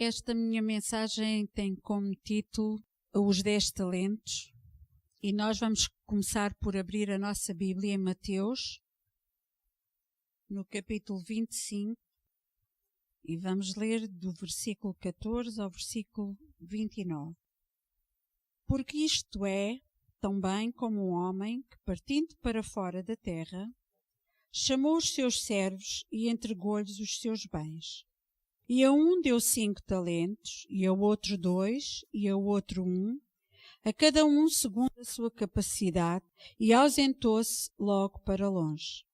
Esta minha mensagem tem como título Os 10 Talentos e nós vamos começar por abrir a nossa Bíblia em Mateus, no capítulo 25, e vamos ler do versículo 14 ao versículo 29. Porque isto é tão bem como um homem que, partindo para fora da terra, chamou os seus servos e entregou-lhes os seus bens. E a um deu 5 talentos, e a outro 2, e a outro 1, a cada um segundo a sua capacidade, e ausentou-se logo para longe.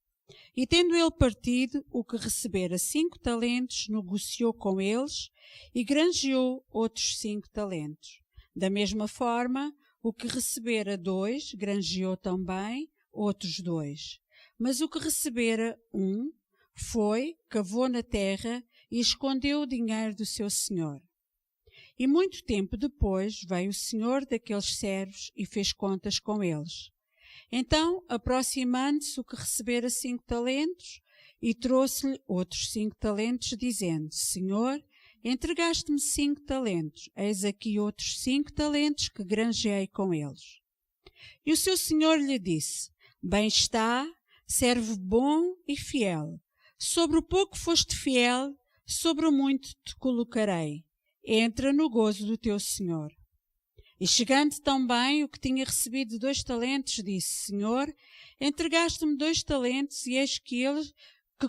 E tendo ele partido, o que recebera 5 talentos, negociou com eles, e granjeou outros 5 talentos. Da mesma forma, o que recebera 2, granjeou também outros 2. Mas o que recebera 1, foi, cavou na terra, e escondeu o dinheiro do seu senhor. E muito tempo depois veio o senhor daqueles servos e fez contas com eles. Então, aproximando-se o que recebera 5 talentos, e trouxe-lhe outros 5 talentos, dizendo: Senhor, entregaste-me 5 talentos, eis aqui outros 5 talentos que granjeei com eles. E o seu senhor lhe disse: Bem está, servo bom e fiel. Sobre o pouco foste fiel, sobre o muito te colocarei. Entra no gozo do teu senhor. E chegando também o que tinha recebido 2 talentos, disse: Senhor, entregaste-me 2 talentos, e eis que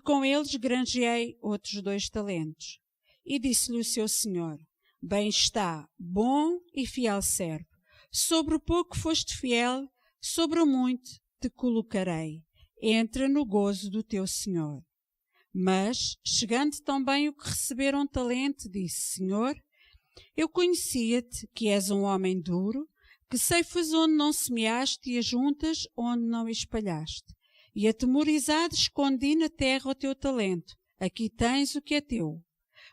com eles granjeei outros 2 talentos. E disse-lhe o seu senhor: Bem está, bom e fiel servo. Sobre o pouco foste fiel, sobre o muito te colocarei. Entra no gozo do teu senhor. Mas, chegando também o que receberam um talento, disse: Senhor, eu conhecia-te que és um homem duro, que ceifas onde não semeaste e ajuntas onde não espalhaste. E atemorizado escondi na terra o teu talento. Aqui tens o que é teu.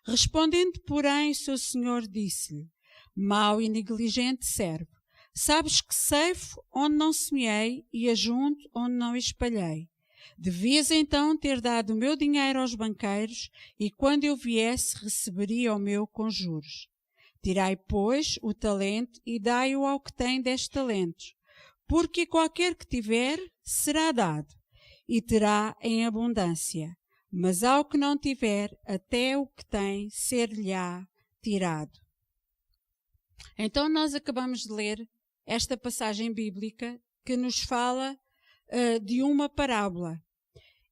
Respondendo, porém, o seu senhor disse-lhe: Mau e negligente servo, sabes que ceifo onde não semeei e ajunto onde não espalhei. Devias então ter dado o meu dinheiro aos banqueiros, e quando eu viesse receberia o meu com juros. Tirai, pois, o talento e dai-o ao que tem 10 talentos, porque qualquer que tiver será dado, e terá em abundância. Mas ao que não tiver, até o que tem ser-lhe-á tirado. Então nós acabamos de ler esta passagem bíblica que nos fala de uma parábola.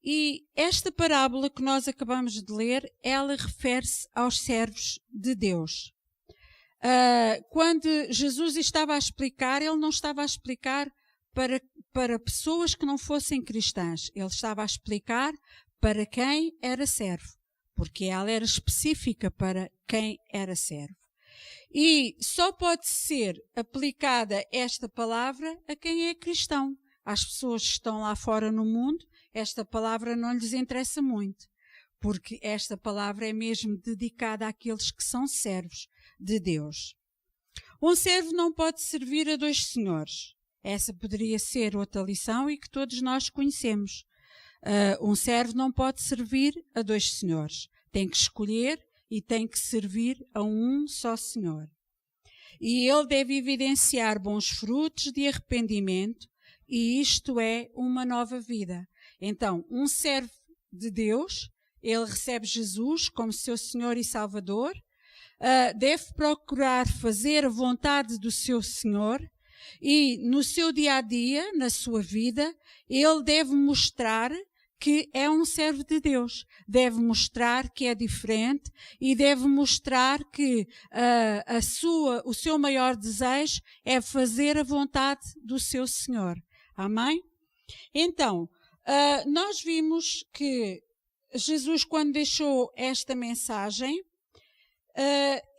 E esta parábola que nós acabamos de ler, ela refere-se aos servos de Deus. Quando Jesus estava a explicar, ele não estava a explicar para pessoas que não fossem cristãs. Ele estava a explicar para quem era servo, porque ela era específica para quem era servo. E só pode ser aplicada esta palavra a quem é cristão. Às pessoas que estão lá fora no mundo, esta palavra não lhes interessa muito, porque esta palavra é mesmo dedicada àqueles que são servos de Deus. Um servo não pode servir a 2 senhores. Essa poderia ser outra lição e que todos nós conhecemos. Um servo não pode servir a 2 senhores. Tem que escolher e tem que servir a um só senhor. E ele deve evidenciar bons frutos de arrependimento, e isto é uma nova vida. Então, um servo de Deus, ele recebe Jesus como seu Senhor e Salvador, deve procurar fazer a vontade do seu Senhor, e no seu dia-a-dia, na sua vida, ele deve mostrar que é um servo de Deus. Deve mostrar que é diferente e deve mostrar que o seu maior desejo é fazer a vontade do seu Senhor. Amém? Então, nós vimos que Jesus, quando deixou esta mensagem,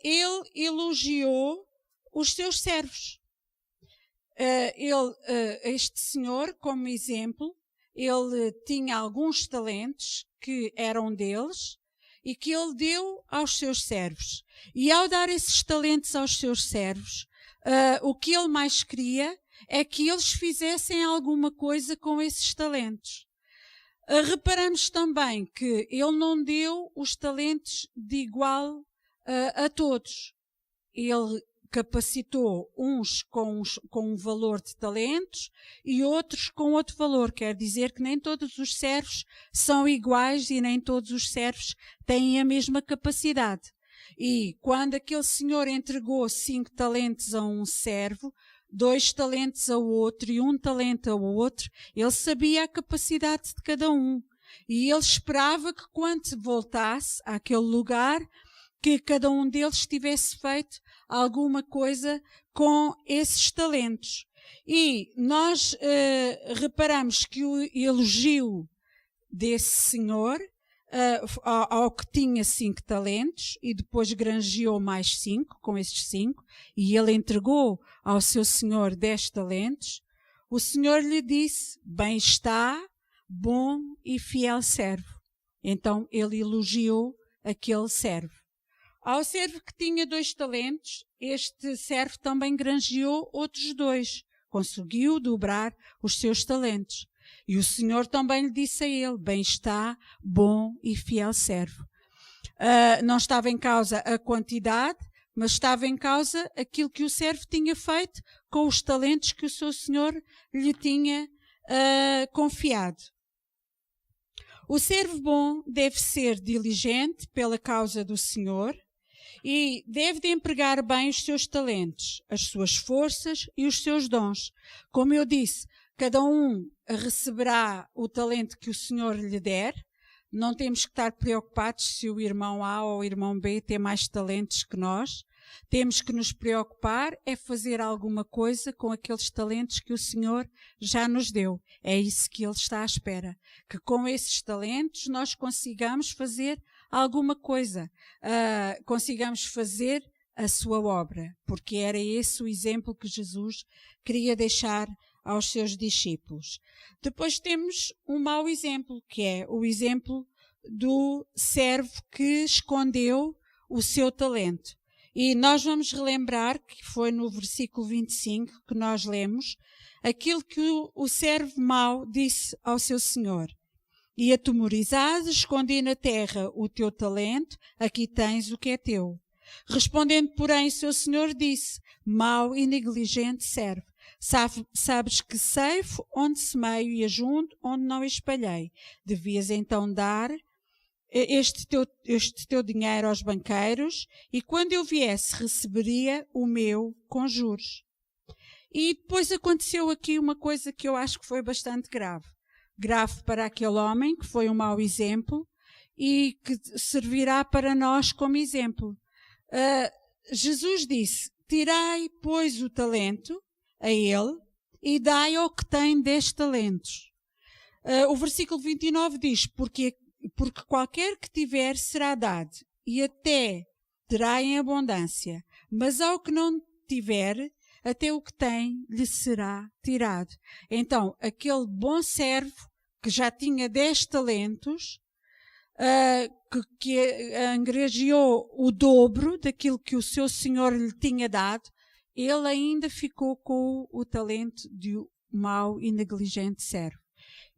ele elogiou os seus servos. Este senhor, como exemplo, ele tinha alguns talentos que eram deles e que ele deu aos seus servos. E ao dar esses talentos aos seus servos, o que ele mais queria é que eles fizessem alguma coisa com esses talentos. Reparamos também que ele não deu os talentos de igual a todos. Ele capacitou uns com um valor de talentos e outros com outro valor. Quer dizer que nem todos os servos são iguais e nem todos os servos têm a mesma capacidade. E quando aquele senhor entregou 5 talentos a um servo, 2 talentos ao outro e 1 talento ao outro, ele sabia a capacidade de cada um. E ele esperava que quando voltasse àquele lugar, que cada um deles tivesse feito alguma coisa com esses talentos. E nós reparamos que o elogio desse senhor, ao que tinha 5 talentos, e depois granjeou mais 5 com esses 5, e ele entregou ao seu senhor 10 talentos, o senhor lhe disse: bem está, bom e fiel servo. Então ele elogiou aquele servo. Ao servo que tinha 2 talentos, este servo também granjeou outros 2, conseguiu dobrar os seus talentos. E o Senhor também lhe disse a ele: bem está, bom e fiel servo. Não estava em causa a quantidade, mas estava em causa aquilo que o servo tinha feito com os talentos que o seu Senhor lhe tinha confiado. O servo bom deve ser diligente pela causa do Senhor e deve de empregar bem os seus talentos, as suas forças e os seus dons. Como eu disse, cada um receberá o talento que o Senhor lhe der. Não temos que estar preocupados se o irmão A ou o irmão B tem mais talentos que nós. Temos que nos preocupar é fazer alguma coisa com aqueles talentos que o Senhor já nos deu. É isso que Ele está à espera. Que com esses talentos nós consigamos fazer alguma coisa. Consigamos fazer a sua obra. Porque era esse o exemplo que Jesus queria deixar aos seus discípulos. Depois temos um mau exemplo, que é o exemplo do servo que escondeu o seu talento. E nós vamos relembrar que foi no versículo 25 que nós lemos aquilo que o servo mau disse ao seu senhor: e atemorizado, escondi na terra o teu talento, aqui tens o que é teu. Respondendo, porém, seu senhor disse: mau e negligente servo, sabes que ceifo onde semeio e ajunto onde não espalhei. Devias então dar este teu dinheiro aos banqueiros, e quando eu viesse receberia o meu com juros. E depois aconteceu aqui uma coisa que eu acho que foi bastante grave. Grave para aquele homem, que foi um mau exemplo, e que servirá para nós como exemplo. Jesus disse: tirai, pois, o talento a ele e dai ao que tem 10 talentos. O versículo 29 diz: porque qualquer que tiver será dado, e até terá em abundância, mas ao que não tiver, até o que tem lhe será tirado. Então, aquele bom servo que já tinha 10 talentos, que engranjeou o dobro daquilo que o seu senhor lhe tinha dado, ele ainda ficou com o talento de um mau e negligente servo.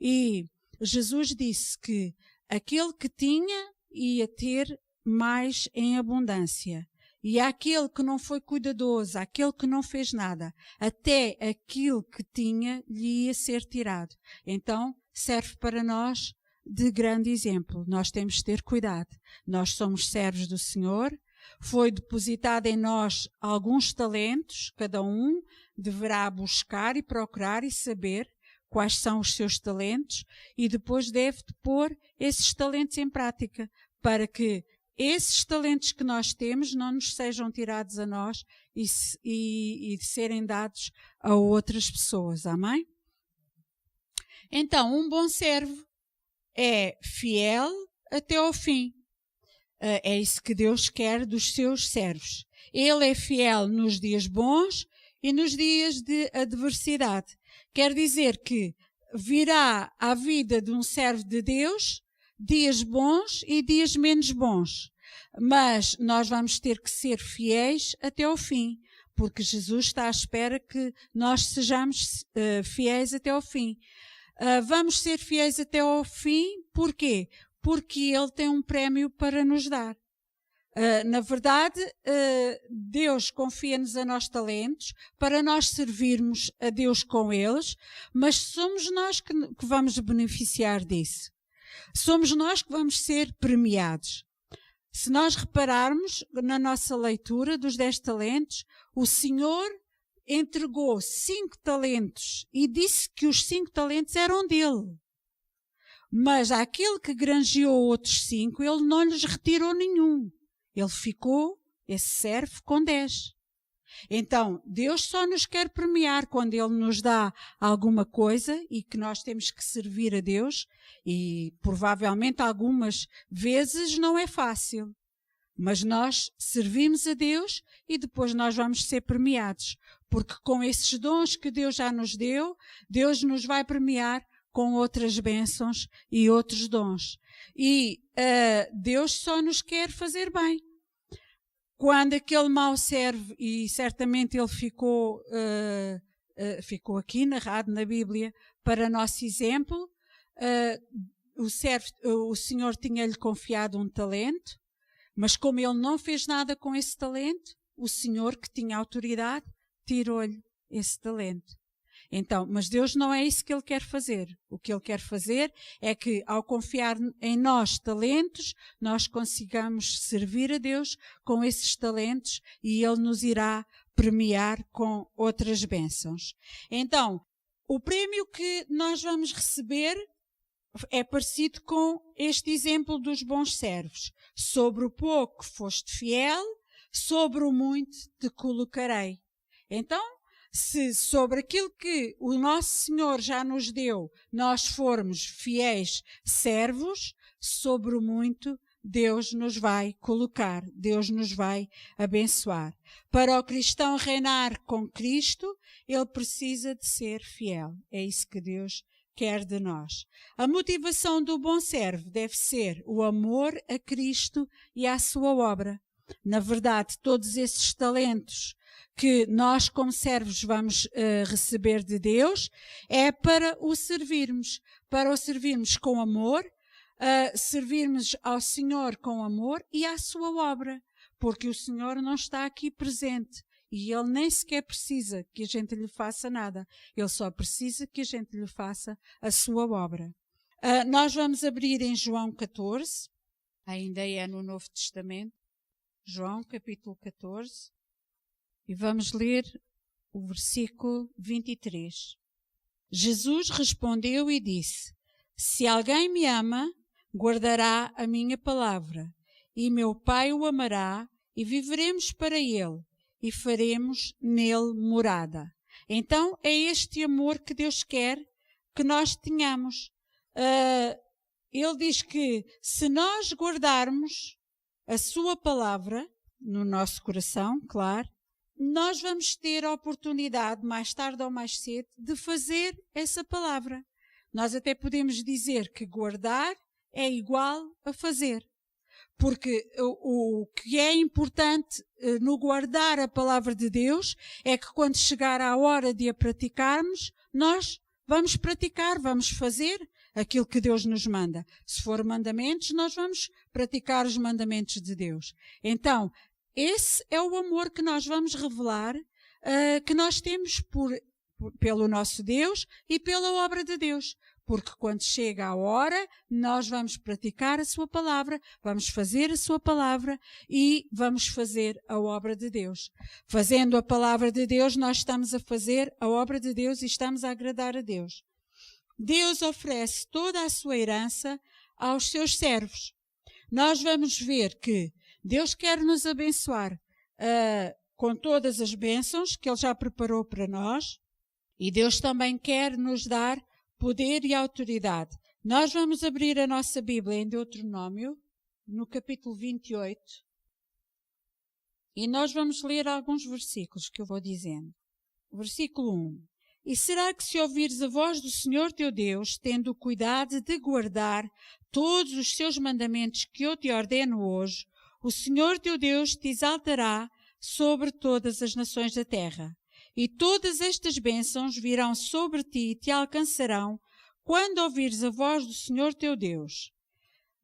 E Jesus disse que aquele que tinha ia ter mais em abundância. E aquele que não foi cuidadoso, aquele que não fez nada, até aquilo que tinha lhe ia ser tirado. Então, serve para nós de grande exemplo. Nós temos de ter cuidado. Nós somos servos do Senhor. Foi depositado em nós alguns talentos. Cada um deverá buscar e procurar e saber quais são os seus talentos e depois deve pôr esses talentos em prática para que esses talentos que nós temos não nos sejam tirados a nós e serem dados a outras pessoas. Amém? Então, um bom servo é fiel até ao fim. É isso que Deus quer dos seus servos. Ele é fiel nos dias bons e nos dias de adversidade. Quer dizer que virá à vida de um servo de Deus dias bons e dias menos bons. Mas nós vamos ter que ser fiéis até ao fim, porque Jesus está à espera que nós sejamos fiéis até ao fim. Vamos ser fiéis até ao fim, porquê? Porque Ele tem um prémio para nos dar. Na verdade, Deus confia-nos a nós talentos para nós servirmos a Deus com eles, mas somos nós que vamos beneficiar disso. Somos nós que vamos ser premiados. Se nós repararmos na nossa leitura dos 10 talentos, o Senhor entregou 5 talentos e disse que os 5 talentos eram dele. Mas àquele que granjeou outros 5, ele não lhes retirou nenhum. Ele ficou, esse servo, com 10. Então, Deus só nos quer premiar quando Ele nos dá alguma coisa e que nós temos que servir a Deus. E provavelmente algumas vezes não é fácil. Mas nós servimos a Deus e depois nós vamos ser premiados. Porque com esses dons que Deus já nos deu, Deus nos vai premiar com outras bênçãos e outros dons. E Deus só nos quer fazer bem. Quando aquele mau servo, e certamente ele ficou aqui narrado na Bíblia para nosso exemplo, o Senhor tinha-lhe confiado um talento, mas como ele não fez nada com esse talento, o Senhor, que tinha autoridade, tirou-lhe esse talento. Então, mas Deus não é isso que Ele quer fazer. O que Ele quer fazer é que, ao confiar em nós talentos, nós consigamos servir a Deus com esses talentos e Ele nos irá premiar com outras bênçãos. Então, o prémio que nós vamos receber é parecido com este exemplo dos bons servos. Sobre o pouco foste fiel, sobre o muito te colocarei. Então, se sobre aquilo que o nosso Senhor já nos deu, nós formos fiéis servos, sobre o muito Deus nos vai colocar, Deus nos vai abençoar. Para o cristão reinar com Cristo, ele precisa de ser fiel. É isso que Deus quer de nós. A motivação do bom servo deve ser o amor a Cristo e à sua obra. Na verdade, todos esses talentos que nós como servos vamos receber de Deus é para o servirmos com amor, servirmos ao Senhor com amor e à sua obra, porque o Senhor não está aqui presente e Ele nem sequer precisa que a gente lhe faça nada, Ele só precisa que a gente lhe faça a sua obra. Nós vamos abrir em João 14, ainda é no Novo Testamento, João capítulo 14, e vamos ler o versículo 23. Jesus respondeu e disse: Se alguém me ama, guardará a minha palavra, e meu Pai o amará, e viveremos para ele, e faremos nele morada. Então é este amor que Deus quer que nós tenhamos. Ele diz que se nós guardarmos a sua palavra no nosso coração, claro, nós vamos ter a oportunidade, mais tarde ou mais cedo, de fazer essa palavra. Nós até podemos dizer que guardar é igual a fazer. Porque o que é importante no guardar a palavra de Deus é que quando chegar a hora de a praticarmos, nós vamos praticar, vamos fazer aquilo que Deus nos manda. Se for mandamentos, nós vamos praticar os mandamentos de Deus. Então, esse é o amor que nós vamos revelar, que nós temos pelo nosso Deus e pela obra de Deus. Porque quando chega a hora, nós vamos praticar a sua palavra, vamos fazer a sua palavra e vamos fazer a obra de Deus. Fazendo a palavra de Deus, nós estamos a fazer a obra de Deus e estamos a agradar a Deus. Deus oferece toda a sua herança aos seus servos. Nós vamos ver que Deus quer nos abençoar com todas as bênçãos que Ele já preparou para nós e Deus também quer nos dar poder e autoridade. Nós vamos abrir a nossa Bíblia em Deuteronômio, no capítulo 28, e nós vamos ler alguns versículos que eu vou dizendo. Versículo 1. E será que se ouvires a voz do Senhor teu Deus, tendo o cuidado de guardar todos os seus mandamentos que eu te ordeno hoje, o Senhor teu Deus te exaltará sobre todas as nações da terra. E todas estas bênçãos virão sobre ti e te alcançarão quando ouvires a voz do Senhor teu Deus.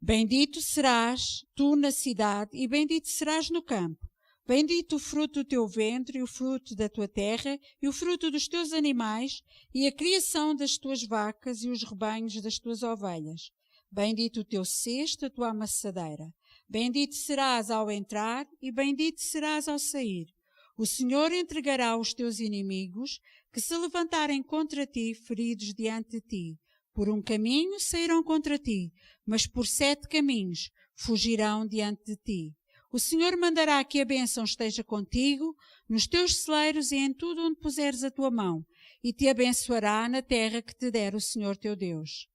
Bendito serás tu na cidade e bendito serás no campo. Bendito o fruto do teu ventre, e o fruto da tua terra, e o fruto dos teus animais, e a criação das tuas vacas, e os rebanhos das tuas ovelhas. Bendito o teu cesto, a tua amassadeira. Bendito serás ao entrar, e bendito serás ao sair. O Senhor entregará os teus inimigos, que se levantarem contra ti, feridos diante de ti. Por um caminho sairão contra ti, mas por 7 caminhos fugirão diante de ti. O Senhor mandará que a bênção esteja contigo, nos teus celeiros e em tudo onde puseres a tua mão, e te abençoará na terra que te der o Senhor teu Deus.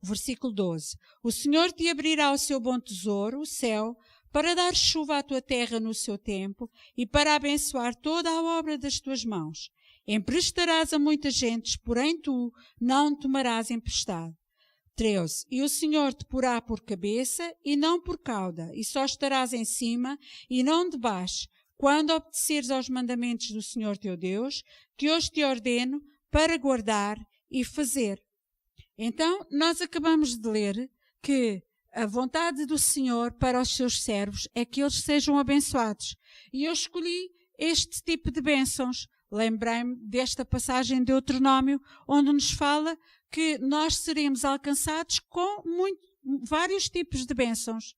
Versículo 12. O Senhor te abrirá o seu bom tesouro, o céu, para dar chuva à tua terra no seu tempo e para abençoar toda a obra das tuas mãos. Emprestarás a muitas gentes, porém tu não tomarás emprestado. 13. E o Senhor te porá por cabeça e não por cauda, e só estarás em cima e não debaixo, quando obedeceres aos mandamentos do Senhor teu Deus, que hoje te ordeno para guardar e fazer. Então, nós acabamos de ler que a vontade do Senhor para os seus servos é que eles sejam abençoados. E eu escolhi este tipo de bênçãos. Lembrei-me desta passagem de Deuteronômio, onde nos fala que nós seremos alcançados com vários tipos de bênçãos.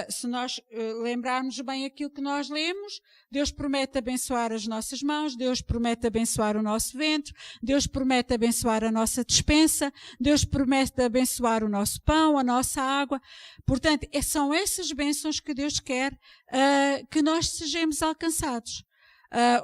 Se nós lembrarmos bem aquilo que nós lemos, Deus promete abençoar as nossas mãos, Deus promete abençoar o nosso ventre, Deus promete abençoar a nossa despensa, Deus promete abençoar o nosso pão, a nossa água. Portanto, são essas bênçãos que Deus quer que nós sejamos alcançados.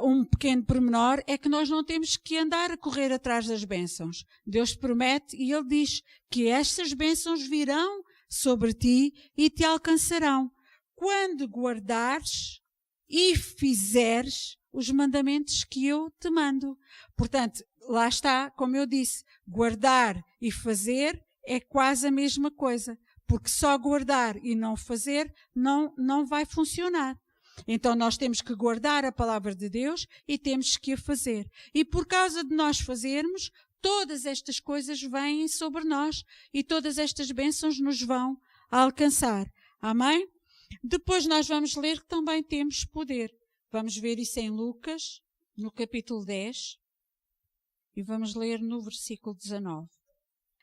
Um pequeno pormenor é que nós não temos que andar a correr atrás das bênçãos. Deus promete e Ele diz que estas bênçãos virão sobre ti e te alcançarão quando guardares e fizeres os mandamentos que eu te mando. Portanto, lá está, como eu disse, guardar e fazer é quase a mesma coisa, porque só guardar e não fazer não vai funcionar. Então nós temos que guardar a palavra de Deus e temos que a fazer. E por causa de nós fazermos, todas estas coisas vêm sobre nós e todas estas bênçãos nos vão alcançar. Amém? Depois nós vamos ler que também temos poder. Vamos ver isso em Lucas, no capítulo 10, e vamos ler no versículo 19.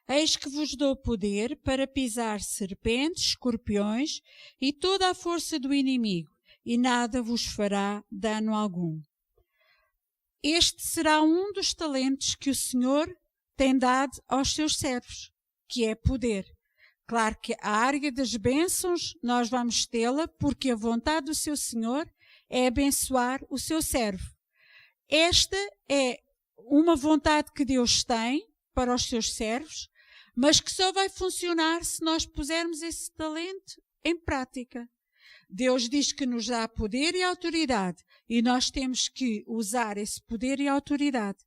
Eis que vos dou poder para pisar serpentes, escorpiões e toda a força do inimigo, e nada vos fará dano algum. Este será um dos talentos que o Senhor tem dado aos seus servos, que é poder. Claro que a área das bênçãos nós vamos tê-la, porque a vontade do seu Senhor é abençoar o seu servo. Esta é uma vontade que Deus tem para os seus servos, mas que só vai funcionar se nós pusermos esse talento em prática. Deus diz que nos dá poder e autoridade e nós temos que usar esse poder e autoridade.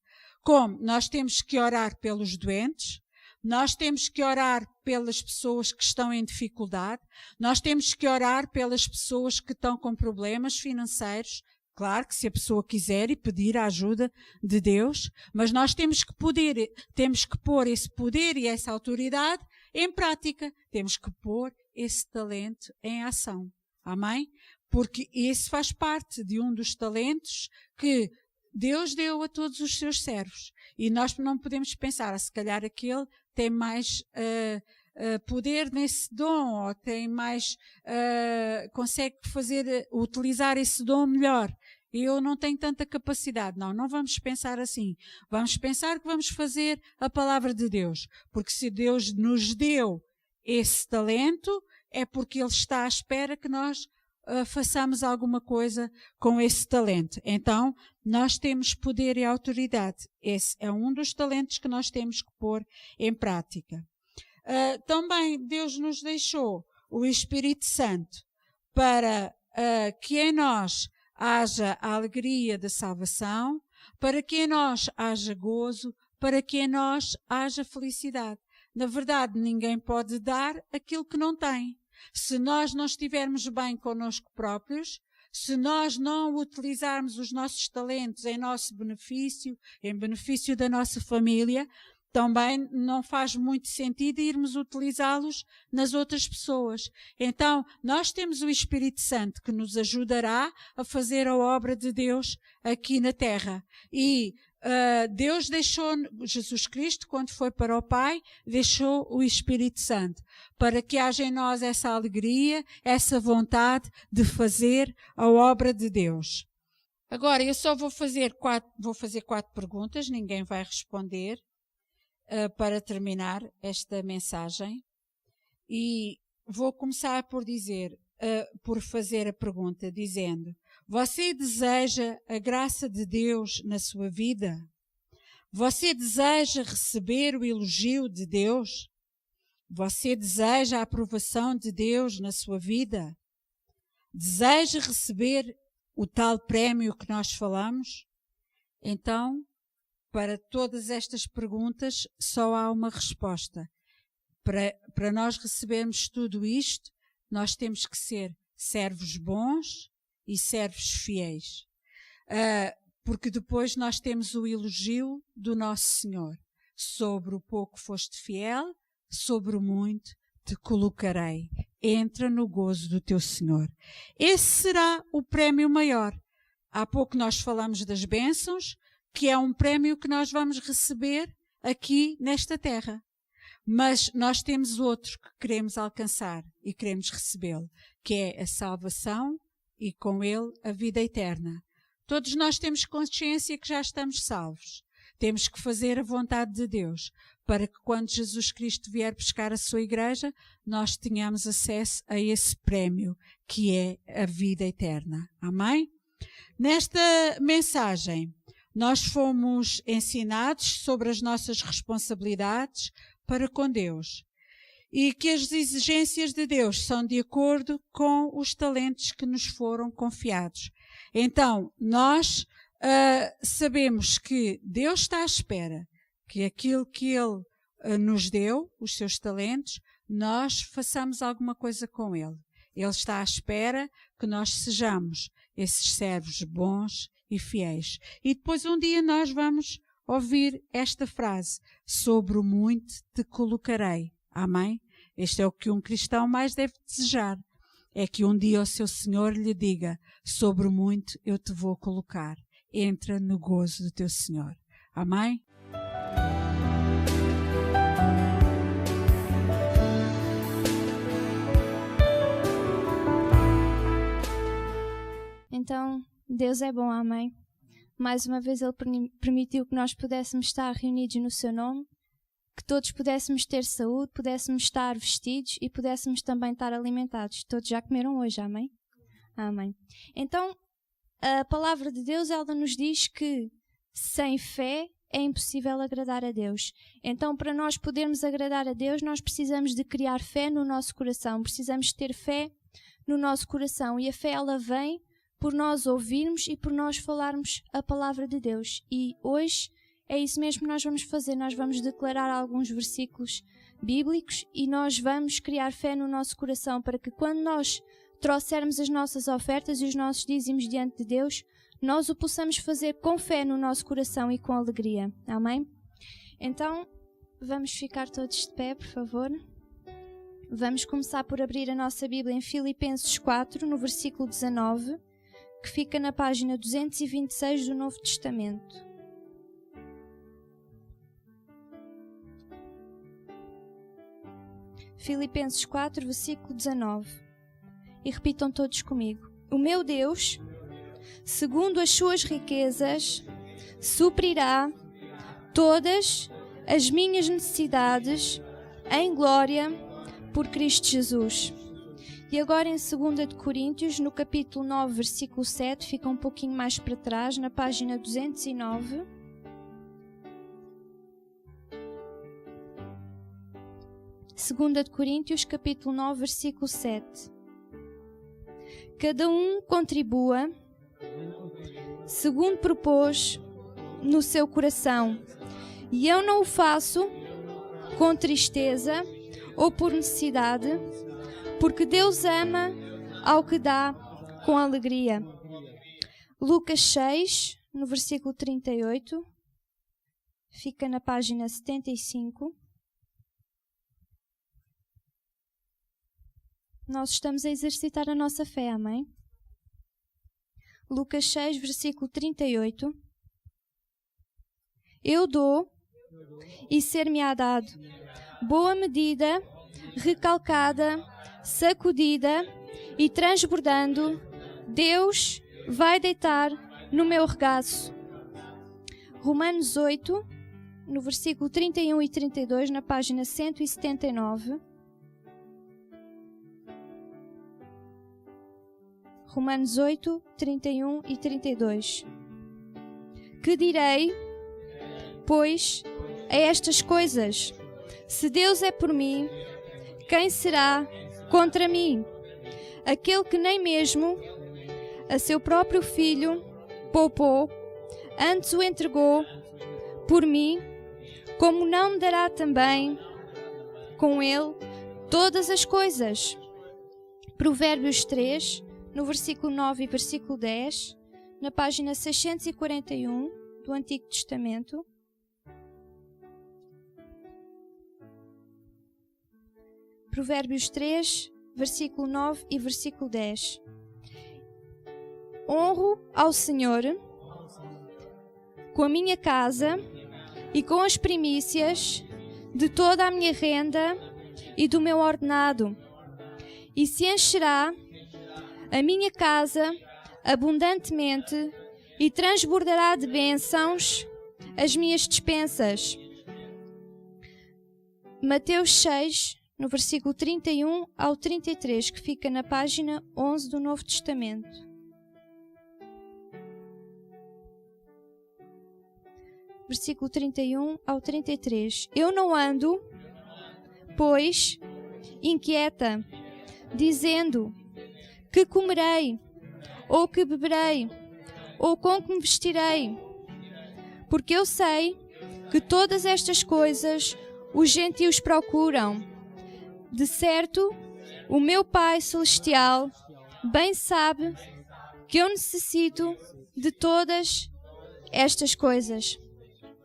Como? Nós temos que orar pelos doentes, nós temos que orar pelas pessoas que estão em dificuldade, nós temos que orar pelas pessoas que estão com problemas financeiros. Claro que se a pessoa quiser e pedir a ajuda de Deus, mas nós temos que pôr esse poder e essa autoridade em prática. Temos que pôr esse talento em ação. Amém? Porque esse faz parte de um dos talentos que Deus deu a todos os seus servos. E nós não podemos pensar, se calhar aquele tem mais poder nesse dom, ou tem mais, consegue utilizar esse dom melhor. Eu não tenho tanta capacidade. Não vamos pensar assim. Vamos pensar que vamos fazer a palavra de Deus. Porque se Deus nos deu esse talento, é porque Ele está à espera que nós façamos alguma coisa com esse talento. Então, nós temos poder e autoridade. Esse é um dos talentos que nós temos que pôr em prática. Também Deus nos deixou o Espírito Santo para que em nós haja a alegria da salvação, para que em nós haja gozo, para que em nós haja felicidade. Na verdade, ninguém pode dar aquilo que não tem. Se nós não estivermos bem connosco próprios, se nós não utilizarmos os nossos talentos em nosso benefício, em benefício da nossa família, também não faz muito sentido irmos utilizá-los nas outras pessoas. Então, nós temos o Espírito Santo que nos ajudará a fazer a obra de Deus aqui na terra. E Deus deixou, Jesus Cristo, quando foi para o Pai, deixou o Espírito Santo, para que haja em nós essa alegria, essa vontade de fazer a obra de Deus. Agora, eu só vou fazer quatro perguntas, ninguém vai responder, para terminar esta mensagem. E vou começar por fazer a pergunta, dizendo: você deseja a graça de Deus na sua vida? Você deseja receber o elogio de Deus? Você deseja a aprovação de Deus na sua vida? Deseja receber o tal prémio que nós falamos? Então, para todas estas perguntas, só há uma resposta. Para nós recebermos tudo isto, nós temos que ser servos bons e servos fiéis. Porque depois nós temos o elogio do nosso Senhor. Sobre o pouco foste fiel, sobre o muito te colocarei. Entra no gozo do teu Senhor. Esse será o prémio maior. Há pouco nós falamos das bênçãos, que é um prémio que nós vamos receber aqui nesta terra. Mas nós temos outro que queremos alcançar e queremos recebê-lo, que é a salvação e com ele a vida eterna. Todos nós temos consciência que já estamos salvos. Temos que fazer a vontade de Deus, para que quando Jesus Cristo vier buscar a sua igreja, nós tenhamos acesso a esse prémio, que é a vida eterna. Amém? Nesta mensagem, nós fomos ensinados sobre as nossas responsabilidades para com Deus e que as exigências de Deus são de acordo com os talentos que nos foram confiados. Então, nós sabemos que Deus está à espera que aquilo que Ele nos deu, os seus talentos, nós façamos alguma coisa com Ele. Ele está à espera que nós sejamos esses servos bons e fiéis. E depois um dia nós vamos ouvir esta frase: sobre o muito te colocarei. Amém? Este é o que um cristão mais deve desejar. É que um dia o seu Senhor lhe diga: sobre o muito eu te vou colocar. Entra no gozo do teu Senhor. Amém? Então, Deus é bom, amém? Mais uma vez Ele permitiu que nós pudéssemos estar reunidos no seu nome, que todos pudéssemos ter saúde, pudéssemos estar vestidos e pudéssemos também estar alimentados. Todos já comeram hoje, amém? Amém. Então, a palavra de Deus, ela nos diz que sem fé é impossível agradar a Deus. Então, para nós podermos agradar a Deus, nós precisamos de criar fé no nosso coração. Precisamos ter fé no nosso coração. E a fé, ela vem por nós ouvirmos e por nós falarmos a palavra de Deus. E hoje é isso mesmo que nós vamos fazer. Nós vamos declarar alguns versículos bíblicos e nós vamos criar fé no nosso coração para que quando nós trouxermos as nossas ofertas e os nossos dízimos diante de Deus, nós o possamos fazer com fé no nosso coração e com alegria. Amém? Então, vamos ficar todos de pé, por favor. Vamos começar por abrir a nossa Bíblia em Filipenses 4, no versículo 19, que fica na página 226 do Novo Testamento. Filipenses 4, versículo 19. E repitam todos comigo. O meu Deus, segundo as suas riquezas, suprirá todas as minhas necessidades em glória por Cristo Jesus. E agora em 2 de Coríntios, no capítulo 9, versículo 7, fica um pouquinho mais para trás, na página 209. Segunda de Coríntios, capítulo 9, versículo 7. Cada um contribua segundo propôs no seu coração, e eu não o faço com tristeza ou por necessidade, porque Deus ama ao que dá com alegria. Lucas 6, no versículo 38. fica na página 75. Nós estamos a exercitar a nossa fé, amém? Lucas 6, versículo 38. Eu dou e ser-me-á dado. Boa medida, recalcada, sacudida e transbordando, Deus vai deitar no meu regaço. Romanos 8, no versículo 31 e 32, na página 179. Romanos 8, 31 e 32. Que direi, pois, a estas coisas? Se Deus é por mim, quem será contra mim? Aquele que nem mesmo a seu próprio filho poupou, antes o entregou por mim, como não me dará também com ele todas as coisas? Provérbios 3, no versículo 9 e versículo 10, na página 641 do Antigo Testamento. Provérbios 3, versículo 9 e versículo 10. Honro ao Senhor com a minha casa e com as primícias de toda a minha renda e do meu ordenado, e se encherá a minha casa abundantemente e transbordará de bênçãos as minhas despensas. Mateus 6, no versículo 31 ao 33, que fica na página 11 do Novo Testamento. Versículo 31 ao 33. Eu não ando, pois, inquieta, dizendo: que comerei, ou que beberei, ou com que me vestirei? Porque eu sei que todas estas coisas os gentios procuram. De certo, o meu Pai Celestial bem sabe que eu necessito de todas estas coisas.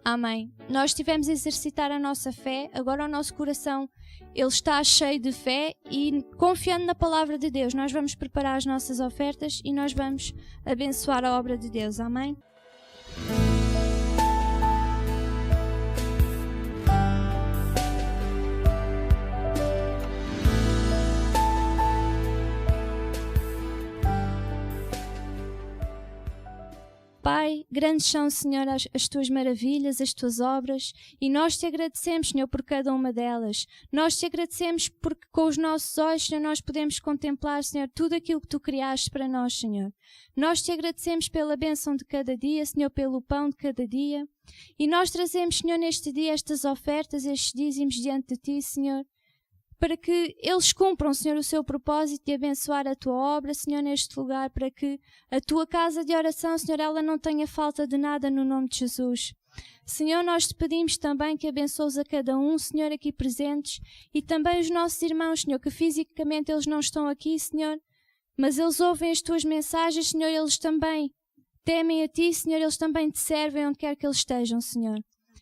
Amém. Nós estivemos a exercitar a nossa fé, agora o nosso coração ele está cheio de fé e confiando na palavra de Deus, nós vamos preparar as nossas ofertas e nós vamos abençoar a obra de Deus. Amém? Pai, grandes são, Senhor, as tuas maravilhas, as tuas obras, e nós te agradecemos, Senhor, por cada uma delas. Nós te agradecemos porque com os nossos olhos, Senhor, nós podemos contemplar, Senhor, tudo aquilo que tu criaste para nós, Senhor. Nós te agradecemos pela bênção de cada dia, Senhor, pelo pão de cada dia. E nós trazemos, Senhor, neste dia estas ofertas, estes dízimos diante de ti, Senhor, para que eles cumpram, Senhor, o seu propósito de abençoar a tua obra, Senhor, neste lugar, para que a tua casa de oração, Senhor, ela não tenha falta de nada no nome de Jesus. Senhor, nós te pedimos também que abençoes a cada um, Senhor, aqui presentes, e também os nossos irmãos, Senhor, que fisicamente eles não estão aqui, Senhor, mas eles ouvem as tuas mensagens, Senhor, eles também temem a ti, Senhor, eles também te servem onde quer que eles estejam, Senhor.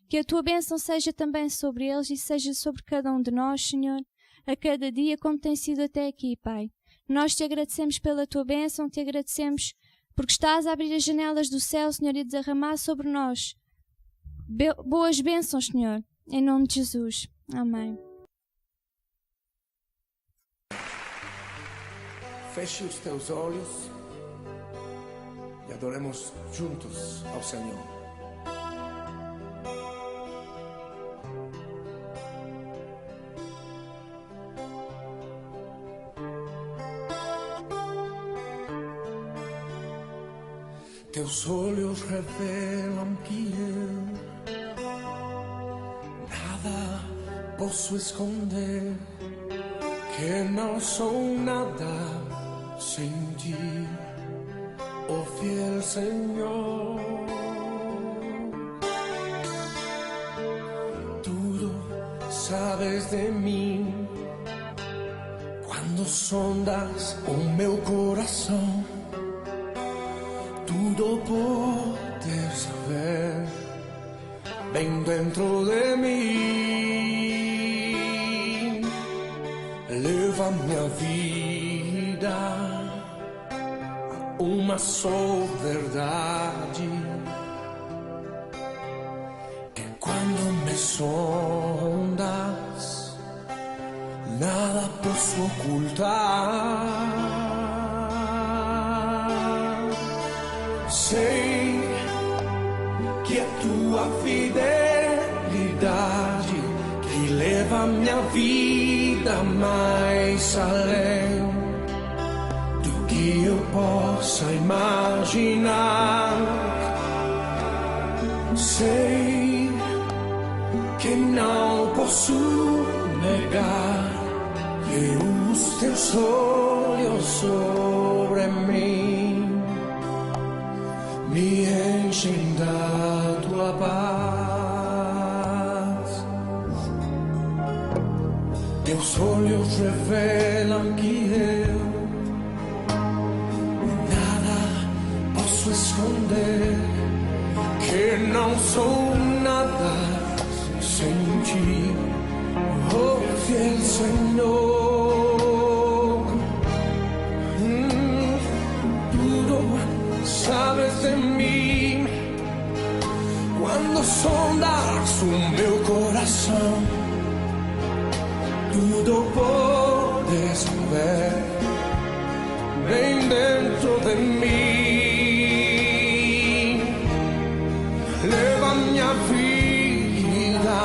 Que a tua bênção seja também sobre eles e seja sobre cada um de nós, Senhor, a cada dia como tem sido até aqui, Pai. Nós te agradecemos pela tua bênção, te agradecemos porque estás a abrir as janelas do céu, Senhor, e derramar sobre nós boas bênçãos, Senhor, em nome de Jesus. Amém. Feche os teus olhos e adoremos juntos ao Senhor. Teus olhos revelam que eu nada posso esconder, que não sou nada sem ti, oh fiel Senhor. Tudo sabes de mim quando sondas o meu coração. Tudo poder saber ven dentro de mí, leva minha vida a uma só verdade, que quando me sondas, nada posso ocultar. Sei que é tua fidelidade que leva minha vida mais além do que eu possa imaginar. Sei que não posso negar que os teus olhos sobre mim me enchem da tua paz. Teus olhos revelam que eu nada posso esconder, que não sou nada sem ti, oh fiel Senhor. Sabes de mim quando sondas o meu coração, tudo podes ver bem dentro de mim. Leva minha vida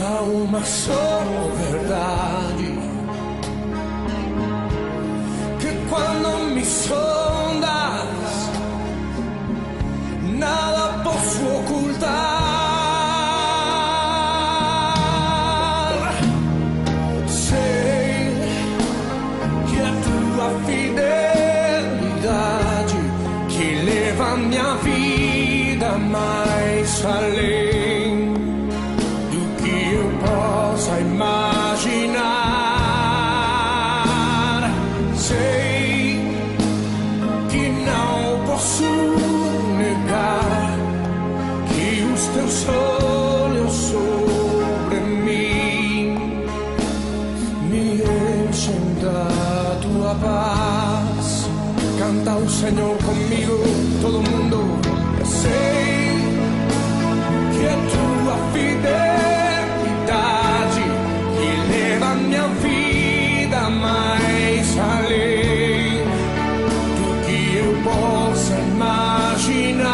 a uma só verdade, que quando me sondas, nada posso ocultar. Sei que é tua fidelidade que leva minha vida mais além do que eu possa imaginar. Sei que não posso negar que os teus olhos sobre mim me enchem da tua paz. Canta o Senhor comigo, todo mundo. Sei que é tua fidelidade que leva minha vida mais além do que eu possa imaginar.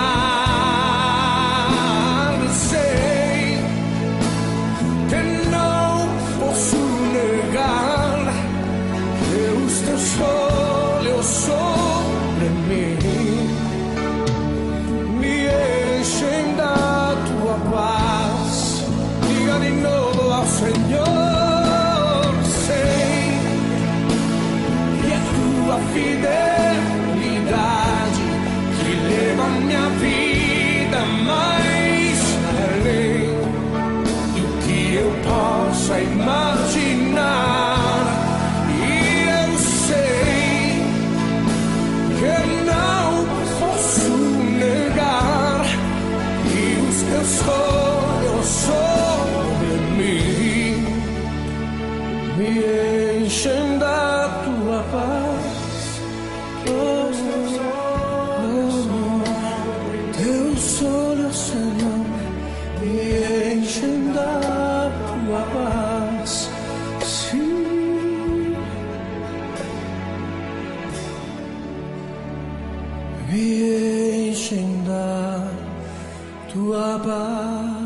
Sei que não posso negar que os teus olhos sobre mim me enchem da tua paz. Diga de novo ao Senhor. Sei que é tua fidelidade que leva minha vida mais além do que eu possa imaginar. E eu sei que não posso negar que os teus olhos sobre mim me enchem da tua paz. Teus olhos, Senhor, me enchem da tua paz. Sim, me enchem da tua paz.